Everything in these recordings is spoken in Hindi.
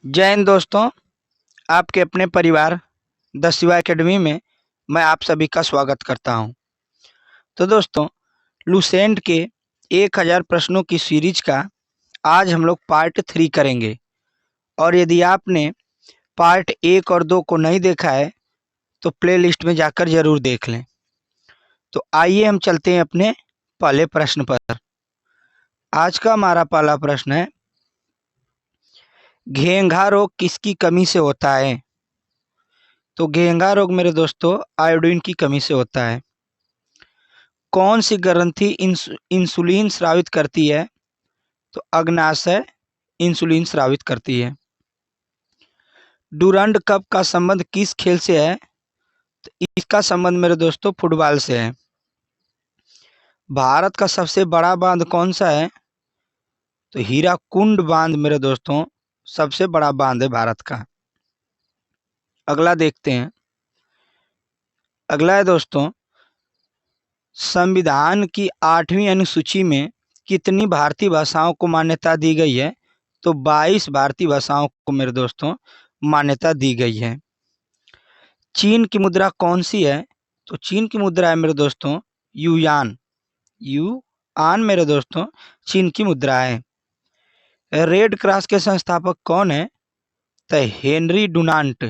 जय हिंद दोस्तों। आपके अपने परिवार द शिवा एकेडमी में मैं आप सभी का स्वागत करता हूं। तो दोस्तों, लुसेंट के 1000 प्रश्नों की सीरीज का आज हम लोग पार्ट 3 करेंगे। और यदि आपने पार्ट 1 और 2 को नहीं देखा है तो प्लेलिस्ट में जाकर जरूर देख लें। तो आइए हम चलते हैं अपने पहले प्रश्न पर। आज का हमारा पहला प्रश्न है, घेंघा रोग किसकी कमी से होता है? तो घेंघा रोग मेरे दोस्तों आयोडीन की कमी से होता है। कौन सी ग्रंथि इंसुलिन स्रावित करती है? तो अग्नाशय इंसुलिन स्रावित करती है। डूरंड कप का संबंध किस खेल से है? तो इसका संबंध मेरे दोस्तों फुटबॉल से है। भारत का सबसे बड़ा बांध कौन सा है? तो हीराकुंड बांध मेरे दोस्तों सबसे बड़ा बांध है भारत का। अगला देखते हैं। अगला है दोस्तों, संविधान की 8वीं अनुसूची में कितनी भारतीय भाषाओं को मान्यता दी गई है? तो 22 भारतीय भाषाओं को मेरे दोस्तों मान्यता दी गई है। चीन की मुद्रा कौन सी है? तो चीन की मुद्रा है मेरे दोस्तों युआन। युआन मेरे दोस्तों चीन की मुद्रा है। रेड क्रॉस के संस्थापक कौन है? तो हेनरी डुनांट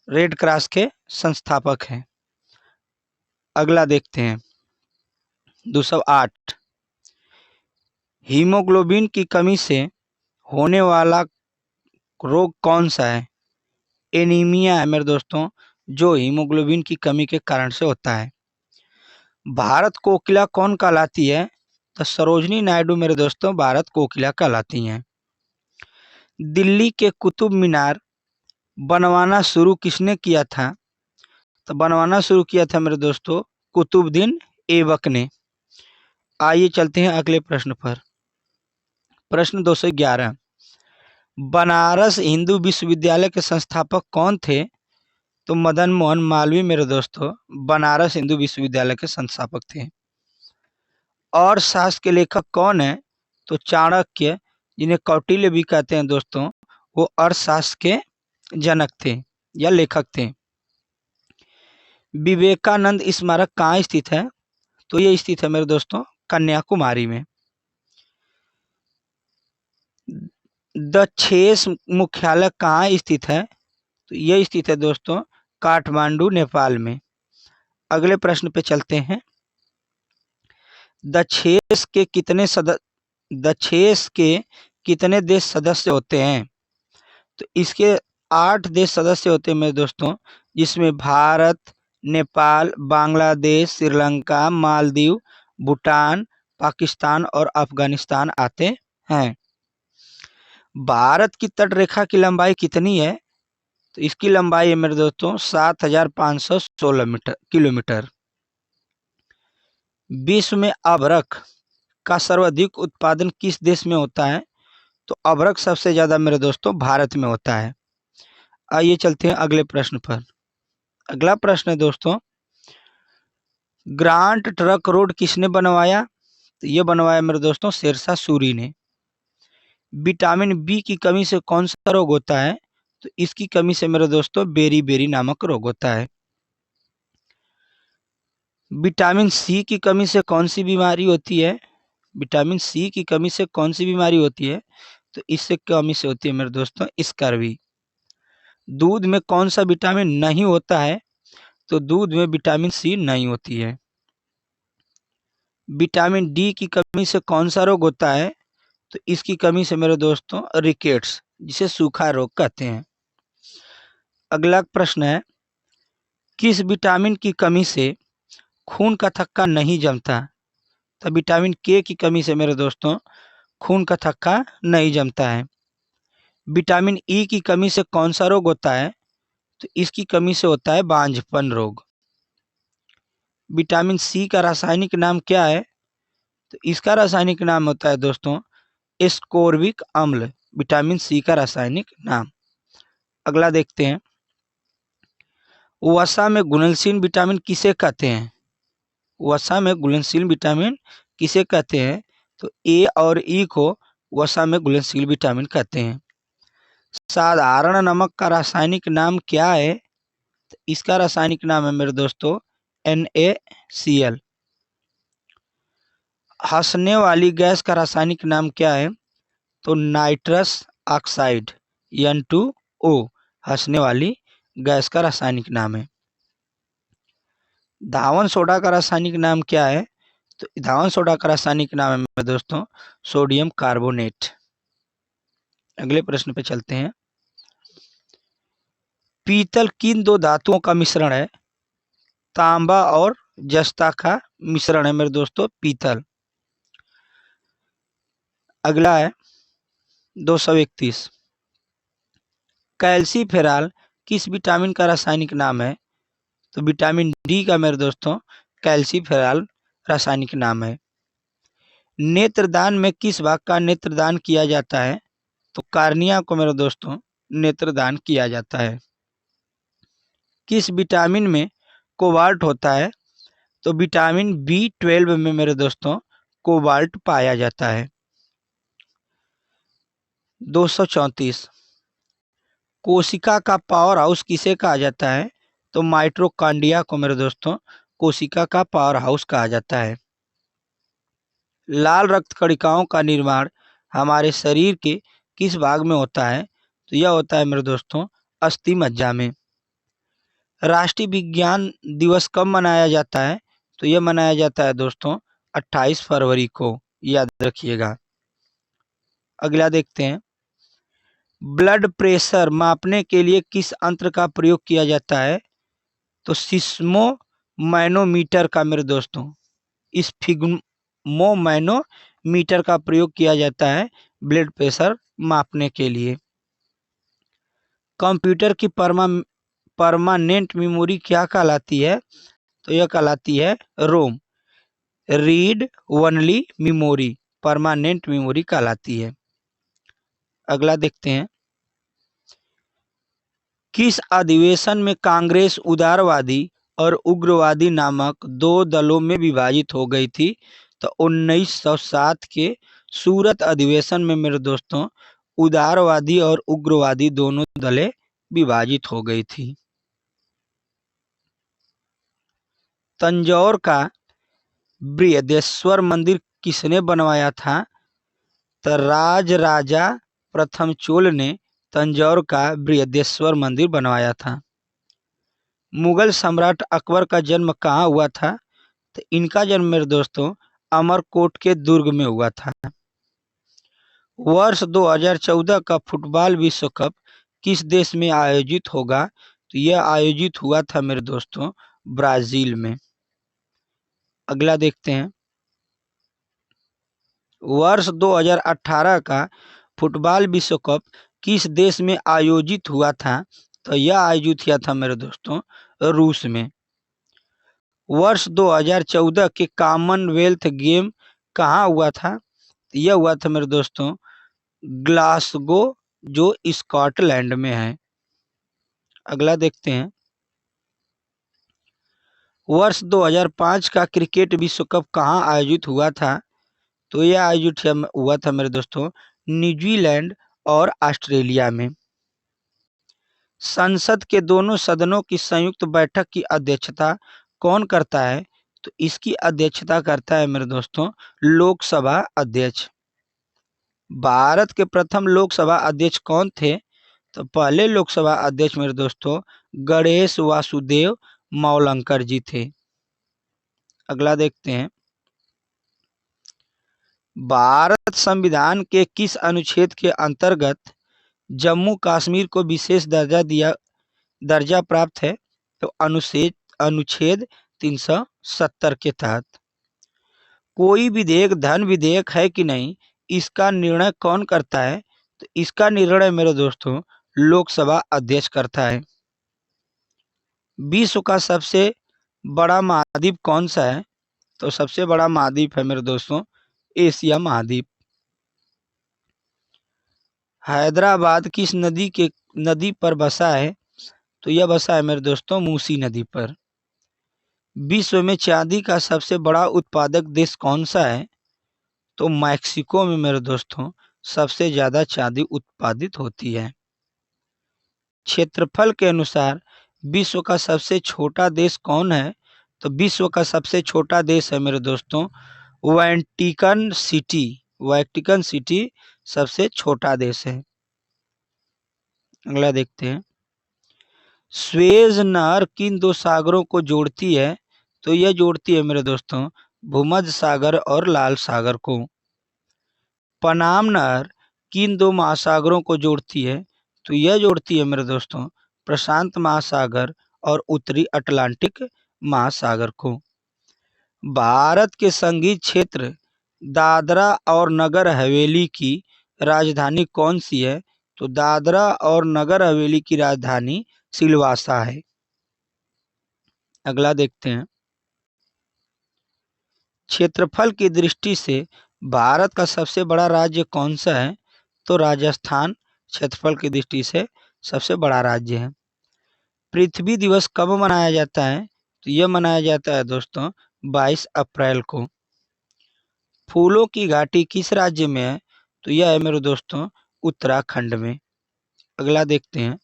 रेड क्रॉस के संस्थापक हैं। अगला देखते हैं 208। हीमोग्लोबिन की कमी से होने वाला रोग कौन सा है? एनीमिया है मेरे दोस्तों, जो हीमोग्लोबिन की कमी के कारण से होता है। भारत कोकिला कौन कहलाती है? तो सरोजनी नायडू मेरे दोस्तों भारत कोकिला कहलाती हैं। दिल्ली के कुतुब मीनार बनवाना शुरू किसने किया था? तो बनवाना शुरू किया था मेरे दोस्तों कुतुबुद्दीन ऐबक ने। आइए चलते हैं अगले प्रश्न पर। प्रश्न 211। बनारस हिंदू विश्वविद्यालय के संस्थापक कौन थे? तो मदन मोहन मालवीय मेरे दोस्तों बनारस हिंदू विश्वविद्यालय के संस्थापक थे। और शास्त्र के लेखक कौन है? तो चाणक्य, जिन्हें कौटिल्य भी कहते हैं दोस्तों, वो अर्थशास्त्र के जनक थे या लेखक थे। विवेकानंद स्मारक कहाँ स्थित है? तो ये स्थित है मेरे दोस्तों कन्याकुमारी में। दक्षेस मुख्यालय कहाँ स्थित है? तो ये स्थित है दोस्तों काठमांडू नेपाल में। अगले प्रश्न पे चलते हैं। दक्षेस के कितने देश सदस्य होते हैं? तो इसके 8 देश सदस्य होते हैं मेरे दोस्तों, जिसमें भारत, नेपाल, बांग्लादेश, श्रीलंका, मालदीव, भूटान, पाकिस्तान और अफगानिस्तान आते हैं। भारत की तट रेखा की लंबाई कितनी है? तो इसकी लंबाई है मेरे दोस्तों 7516 किलोमीटर। विश्व में अभ्रक का सर्वाधिक उत्पादन किस देश में होता है? तो अभ्रक सबसे ज्यादा मेरे दोस्तों भारत में होता है। आइए चलते हैं अगले प्रश्न पर। अगला प्रश्न है दोस्तों, ग्रांट ट्रक रोड किसने बनवाया? तो ये बनवाया मेरे दोस्तों शेरशाह सूरी ने। विटामिन बी की कमी से कौन सा रोग होता है? तो इसकी कमी से मेरे दोस्तों बेरी नामक रोग होता है। विटामिन सी की कमी से कौन सी बीमारी होती है? विटामिन सी की कमी से कौन सी बीमारी होती है? तो इससे कमी से होती है मेरे दोस्तों स्कर्वी। दूध में कौन सा विटामिन नहीं होता है? तो दूध में विटामिन सी नहीं होती है। विटामिन डी की कमी से कौन सा रोग होता है? तो इसकी कमी से मेरे दोस्तों रिकेट्स, जिसे सूखा रोग कहते हैं। अगला प्रश्न है, किस विटामिन की कमी से खून का थक्का नहीं जमता? तो विटामिन के की कमी से मेरे दोस्तों खून का थक्का नहीं जमता है। विटामिन ई की कमी से कौन सा रोग होता है? तो इसकी कमी से होता है बांझपन रोग। विटामिन सी का रासायनिक नाम क्या है? तो इसका रासायनिक नाम होता है दोस्तों एस्कोर्बिक अम्ल, विटामिन सी का रासायनिक नाम। अगला देखते हैं, वसा में घुलनशील विटामिन किसे कहते हैं? वसा में घुलनशील विटामिन किसे कहते हैं? तो ए और ई को वसा में घुलनशील विटामिन कहते हैं। साधारण नमक का रासायनिक नाम क्या है? तो इसका रासायनिक नाम है मेरे दोस्तों NaCl। हंसने वाली गैस का रासायनिक नाम क्या है? तो नाइट्रस ऑक्साइड N2O हंसने वाली गैस का रासायनिक नाम है। धावन सोडा का रासायनिक नाम क्या है? तो धावन सोडा का रासायनिक नाम है मेरे दोस्तों सोडियम कार्बोनेट। अगले प्रश्न पे चलते हैं। पीतल किन दो धातुओं का मिश्रण है? तांबा और जस्ता का मिश्रण है मेरे दोस्तों पीतल। अगला है 231। कैल्सीफेरॉल किस विटामिन का रासायनिक नाम है? तो विटामिन डी का मेरे दोस्तों कैल्सीफेरॉल रासायनिक नाम है। नेत्रदान में किस भाग का नेत्रदान किया जाता है? तो कार्निया को मेरे दोस्तों नेत्रदान किया जाता है। किस विटामिन में कोबाल्ट होता है? तो विटामिन B12 में मेरे दोस्तों कोबाल्ट पाया जाता है। 234। कोशिका का पावर हाउस किसे कहा जाता है? तो माइटोकॉन्ड्रिया को मेरे दोस्तों कोशिका का पावर हाउस कहा जाता है। लाल रक्त कणिकाओं का निर्माण हमारे शरीर के किस भाग में होता है? तो यह होता है मेरे दोस्तों अस्थि मज्जा में। राष्ट्रीय विज्ञान दिवस कब मनाया जाता है? तो यह मनाया जाता है दोस्तों 28 फरवरी को, याद रखिएगा। अगला देखते हैं। ब्लड प्रेशर मापने के लिए किस यंत्र का प्रयोग किया जाता है? तो सिस्मोमैनोमीटर का मेरे दोस्तों स्फिग्मोमैनोमीटर का प्रयोग किया जाता है ब्लड प्रेशर मापने के लिए। कंप्यूटर की परमानेंट मेमोरी क्या कहलाती है? तो यह कहलाती है ROM, read only memory, permanent memory कहलाती है। अगला देखते हैं। किस अधिवेशन में कांग्रेस उदारवादी और उग्रवादी नामक दो दलों में विभाजित हो गई थी? तो 1907 के सूरत अधिवेशन में मेरे दोस्तों उदारवादी और उग्रवादी दोनों दलें विभाजित हो गई थी। तंजौर का बृहदेश्वर मंदिर किसने बनवाया था? तो राजराजा प्रथम चोल ने तंजौर का बृहदेश्वर मंदिर बनवाया था। मुगल सम्राट अकबर का जन्म कहाँ हुआ था? तो इनका जन्म मेरे दोस्तों अमरकोट के दुर्ग में हुआ था। वर्ष 2014 का फुटबॉल विश्व कप किस देश में आयोजित होगा? तो यह आयोजित हुआ था मेरे दोस्तों ब्राजील में। अगला देखते हैं। वर्ष 2018 का फुटबॉल विश्व कप किस देश में आयोजित हुआ था? तो यह आयोजित किया था मेरे दोस्तों रूस में। वर्ष 2014 के कॉमनवेल्थ गेम कहाँ हुआ था? यह हुआ था मेरे दोस्तों ग्लासगो, जो स्कॉटलैंड में है। अगला देखते हैं। वर्ष 2005 का क्रिकेट विश्व कप कहाँ आयोजित हुआ था? तो यह आयोजित हुआ था मेरे दोस्तों न्यूजीलैंड और ऑस्ट्रेलिया में। संसद के दोनों सदनों की संयुक्त बैठक की अध्यक्षता कौन करता है? तो इसकी अध्यक्षता करता है मेरे दोस्तों लोकसभा अध्यक्ष। भारत के प्रथम लोकसभा अध्यक्ष कौन थे? तो पहले लोकसभा अध्यक्ष मेरे दोस्तों गणेश वासुदेव मौलंकर जी थे। अगला देखते हैं। भारत संविधान के किस अनुच्छेद के अंतर्गत जम्मू कश्मीर को विशेष दर्जा प्राप्त है? तो अनुच्छेद 370 के तहत। कोई विधेयक धन विधेयक है कि नहीं, इसका निर्णय कौन करता है? तो इसका निर्णय मेरे दोस्तों लोकसभा अध्यक्ष करता है। विश्व का सबसे बड़ा महाद्वीप कौन सा है? तो सबसे बड़ा महाद्वीप है मेरे दोस्तों एशिया महाद्वीप। हैदराबाद किस नदी पर बसा है? तो यह बसा है मेरे दोस्तों मूसी नदी पर। विश्व में चांदी का सबसे बड़ा उत्पादक देश कौन सा है? तो मैक्सिको में मेरे दोस्तों सबसे ज्यादा चांदी उत्पादित होती है। क्षेत्रफल के अनुसार विश्व का सबसे छोटा देश कौन है? तो विश्व का सबसे छोटा देश है मेरे दोस्तों वेटिकन सिटी। वेटिकन सिटी सबसे छोटा देश है। अगला देखते हैं, स्वेज नहर किन दो सागरों को जोड़ती है? तो यह जोड़ती है मेरे दोस्तों भूमध्य सागर और लाल सागर को। पनाम नहर किन दो महासागरों को जोड़ती है? तो यह जोड़ती है मेरे दोस्तों प्रशांत महासागर और उत्तरी अटलांटिक महासागर को। भारत के संघीय क्षेत्र दादरा और नगर हवेली की राजधानी कौन सी है? तो दादरा और नगर हवेली की राजधानी सिलवासा है। अगला देखते हैं, क्षेत्रफल की दृष्टि से भारत का सबसे बड़ा राज्य कौन सा है? तो राजस्थान क्षेत्रफल की दृष्टि से सबसे बड़ा राज्य है। पृथ्वी दिवस कब मनाया जाता है? तो यह मनाया जाता है दोस्तों 22 अप्रैल को। फूलों की घाटी किस राज्य में है? तो यह है मेरे दोस्तों उत्तराखंड में। अगला देखते हैं,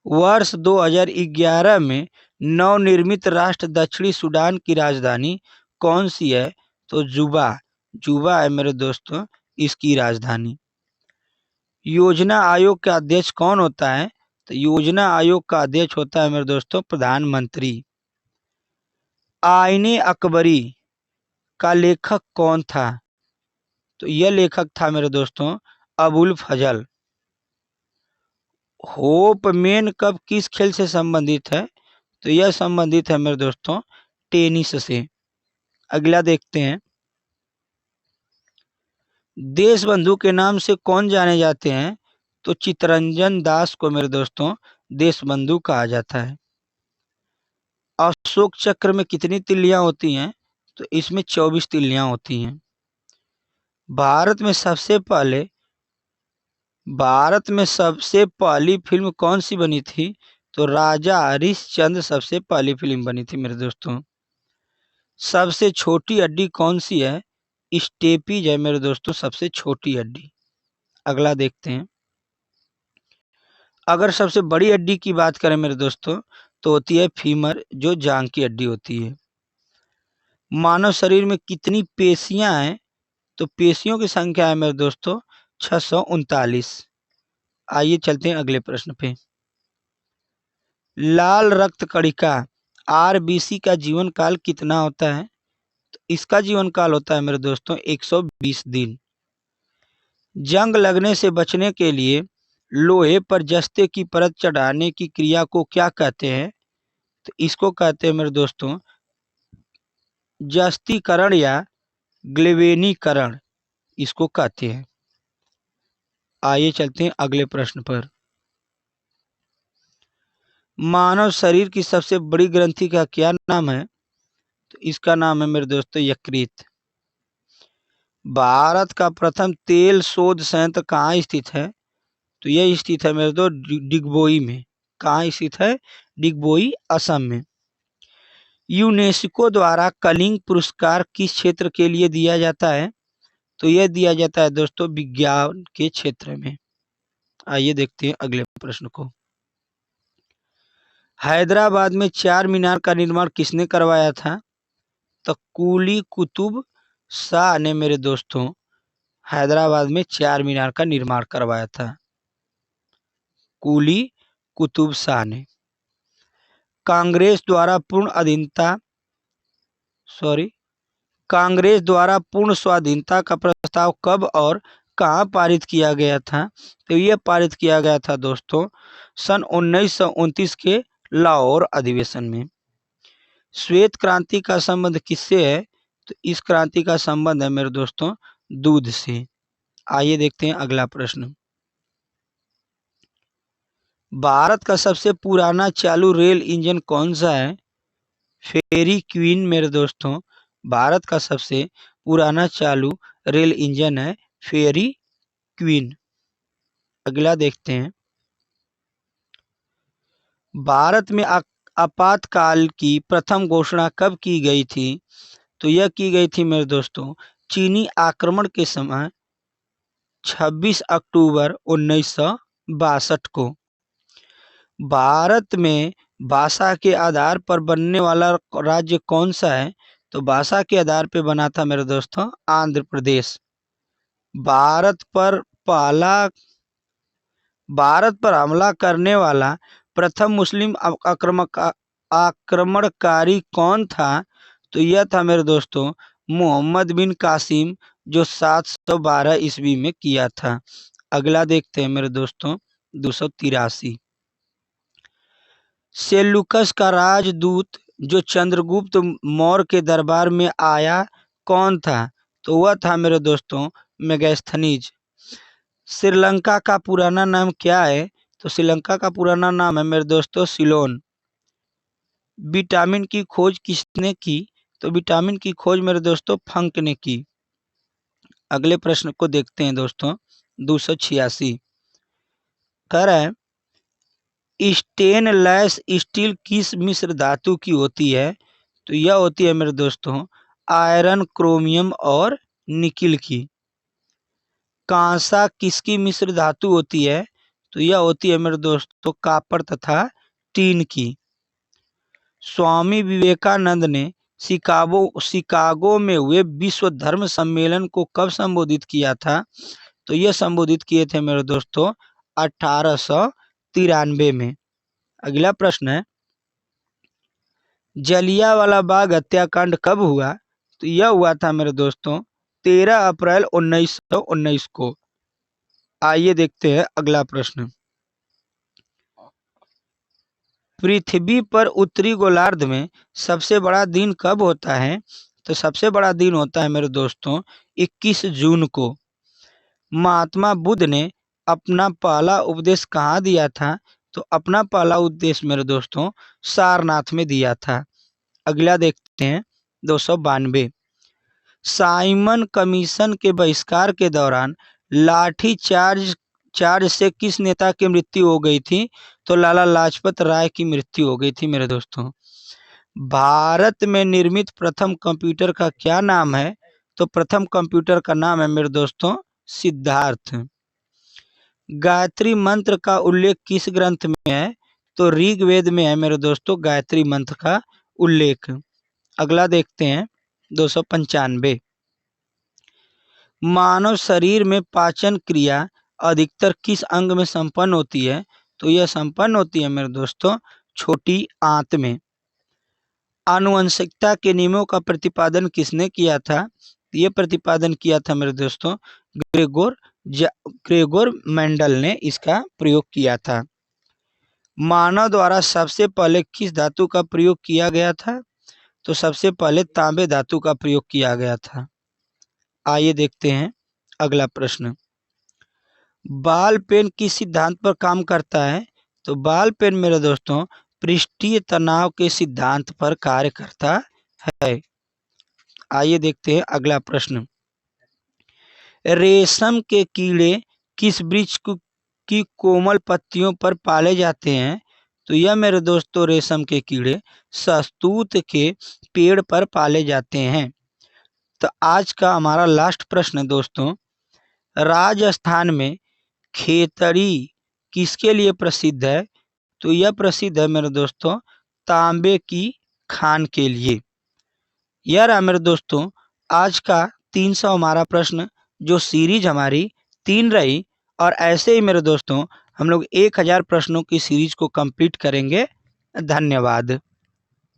वर्ष 2011 में नवनिर्मित राष्ट्र दक्षिणी सूडान की राजधानी कौन सी है? तो जुबा। जुबा है मेरे दोस्तों इसकी राजधानी। योजना आयोग का अध्यक्ष कौन होता है? तो योजना आयोग का अध्यक्ष होता है मेरे दोस्तों प्रधानमंत्री। आईने अकबरी का लेखक कौन था? तो यह लेखक था मेरे दोस्तों अबुल फजल। होप मेन कप किस खेल से संबंधित है? तो यह संबंधित है मेरे दोस्तों टेनिस से। अगला देखते हैं, देश बंधु के नाम से कौन जाने जाते हैं? तो चित्तरंजन दास को मेरे दोस्तों देश बंधु कहा जाता है। अशोक चक्र में कितनी तिल्लियां होती हैं? तो इसमें 24 तिल्लियां होती हैं। भारत में सबसे पहली फिल्म कौन सी बनी थी? तो राजा हरिश्चंद्र सबसे पहली फिल्म बनी थी मेरे दोस्तों। सबसे छोटी हड्डी कौन सी है? स्टेपीज है मेरे दोस्तों सबसे छोटी हड्डी। अगला देखते हैं, अगर सबसे बड़ी हड्डी की बात करें मेरे दोस्तों तो होती है फीमर जो जांग की हड्डी होती है। मानव शरीर में कितनी पेशियां हैं? तो पेशियों की संख्या है मेरे दोस्तों 639। आइए चलते हैं अगले प्रश्न पे। लाल रक्त कणिका आरबीसी का जीवन काल कितना होता है? तो इसका जीवन काल होता है मेरे दोस्तों 120 दिन। जंग लगने से बचने के लिए लोहे पर जस्ते की परत चढ़ाने की क्रिया को क्या कहते हैं? तो इसको कहते हैं मेरे दोस्तों जस्तीकरण या ग्लेवेनीकरण इसको कहते हैं। आइए चलते हैं अगले प्रश्न पर। मानव शरीर की सबसे बड़ी ग्रंथि का क्या नाम है? तो इसका नाम है मेरे दोस्तों यकृत। भारत का प्रथम तेल शोध संयंत्र कहाँ स्थित है? तो यह स्थित है मेरे दोस्त डिगबोई में। कहाँ स्थित है? डिगबोई असम में। यूनेस्को द्वारा कलिंग पुरस्कार किस क्षेत्र के लिए दिया जाता है? तो यह दिया जाता है दोस्तों विज्ञान के क्षेत्र में। आइए देखते हैं अगले प्रश्न को। हैदराबाद में चार मीनार का निर्माण किसने करवाया था? तो कुली कुतुब शाह ने मेरे दोस्तों हैदराबाद में चार मीनार का निर्माण करवाया था। कुली कुतुब शाह ने। कांग्रेस द्वारा पूर्ण स्वाधीनता का प्रस्ताव कब और कहां पारित किया गया था? तो यह पारित किया गया था दोस्तों सन 1929 के लाहौर अधिवेशन में। श्वेत क्रांति का संबंध किससे है? तो इस क्रांति का संबंध है मेरे दोस्तों दूध से। आइए देखते हैं अगला प्रश्न। भारत का सबसे पुराना चालू रेल इंजन कौन सा है? फेरी क्वीन मेरे दोस्तों भारत का सबसे पुराना चालू रेल इंजन है फेरी क्वीन। अगला देखते हैं, भारत में आपातकाल की प्रथम घोषणा कब की गई थी? तो यह की गई थी मेरे दोस्तों चीनी आक्रमण के समय 26 अक्टूबर 1940 62 को। भारत में भाषा के आधार पर बनने वाला राज्य कौन सा है? तो भाषा के आधार पर बना था मेरे दोस्तों आंध्र प्रदेश। भारत पर पहला भारत पर हमला करने वाला प्रथम मुस्लिम आक्रमणकारी कौन था? तो यह था मेरे दोस्तों मोहम्मद बिन कासिम, जो 712 ईस्वी में किया था। अगला देखते हैं मेरे दोस्तों 283। सेल्यूकस का राजदूत जो चंद्रगुप्त मौर्य के दरबार में आया कौन था? तो वह था मेरे दोस्तों मेगास्थनीज। श्रीलंका का पुराना नाम क्या है? तो श्रीलंका का पुराना नाम है मेरे दोस्तों सिलोन। विटामिन की खोज किसने की? तो विटामिन की खोज मेरे दोस्तों फंक ने की। अगले प्रश्न को देखते हैं दोस्तों 286। कह रहा है स्टेनलेस स्टील किस मिश्र धातु की होती है? तो यह होती है मेरे दोस्तों आयरन, क्रोमियम और निकिल की। कांसा किसकी मिश्र धातु होती है? तो यह होती है मेरे दोस्तों कॉपर तथा टीन की। स्वामी विवेकानंद ने शिकागो में हुए विश्व धर्म सम्मेलन को कब संबोधित किया था? तो यह संबोधित किए थे मेरे दोस्तों 1893 में। अगला प्रश्न है जलियांवाला बाग हत्याकांड कब हुआ? तो यह हुआ था मेरे दोस्तों 13 अप्रैल 1919 को। आइए देखते हैं अगला प्रश्न। पृथ्वी पर उत्तरी गोलार्ध में सबसे बड़ा दिन कब होता है? तो सबसे बड़ा दिन होता है मेरे दोस्तों 21 जून को। महात्मा बुद्ध ने अपना पहला उपदेश कहाँ दिया था? तो अपना पहला उपदेश मेरे दोस्तों सारनाथ में दिया था। अगला देखते हैं 292। साइमन कमीशन के बहिष्कार के दौरान लाठी चार्ज से किस नेता की मृत्यु हो गई थी? तो लाला लाजपत राय की मृत्यु हो गई थी मेरे दोस्तों। भारत में निर्मित प्रथम कंप्यूटर का क्या नाम है? तो प्रथम कंप्यूटर का नाम है मेरे दोस्तों सिद्धार्थ। गायत्री मंत्र का उल्लेख किस ग्रंथ में है? तो ऋग्वेद में है मेरे दोस्तों गायत्री मंत्र का उल्लेख। अगला देखते हैं 295। मानव शरीर में पाचन क्रिया अधिकतर किस अंग में संपन्न होती है? तो यह संपन्न होती है मेरे दोस्तों छोटी आंत में। आनुवंशिकता के नियमों का प्रतिपादन किसने किया था? ये प्रतिपादन किया था मेरे दोस्तों ग्रेगोर मेंडल ने इसका प्रयोग किया था। मानव द्वारा सबसे पहले किस धातु का प्रयोग किया गया था? तो सबसे पहले तांबे धातु का प्रयोग किया गया था। आइए देखते हैं अगला प्रश्न। बॉल पेन किस सिद्धांत पर काम करता है? तो बॉल पेन मेरे दोस्तों पृष्ठीय तनाव के सिद्धांत पर कार्य करता है। आइए देखते हैं अगला प्रश्न। रेशम के कीड़े किस वृक्ष की कोमल पत्तियों पर पाले जाते हैं? तो यह मेरे दोस्तों रेशम के कीड़े शहतूत के पेड़ पर पाले जाते हैं। तो आज का हमारा लास्ट प्रश्न है दोस्तों, राजस्थान में खेतड़ी किसके लिए प्रसिद्ध है? तो यह प्रसिद्ध है मेरे दोस्तों तांबे की खान के लिए। यह रहा मेरे दोस्तों आज का 300 हमारा प्रश्न, जो सीरीज हमारी 3 रही। और ऐसे ही मेरे दोस्तों हम लोग 1000 प्रश्नों की सीरीज को कंप्लीट करेंगे। धन्यवाद।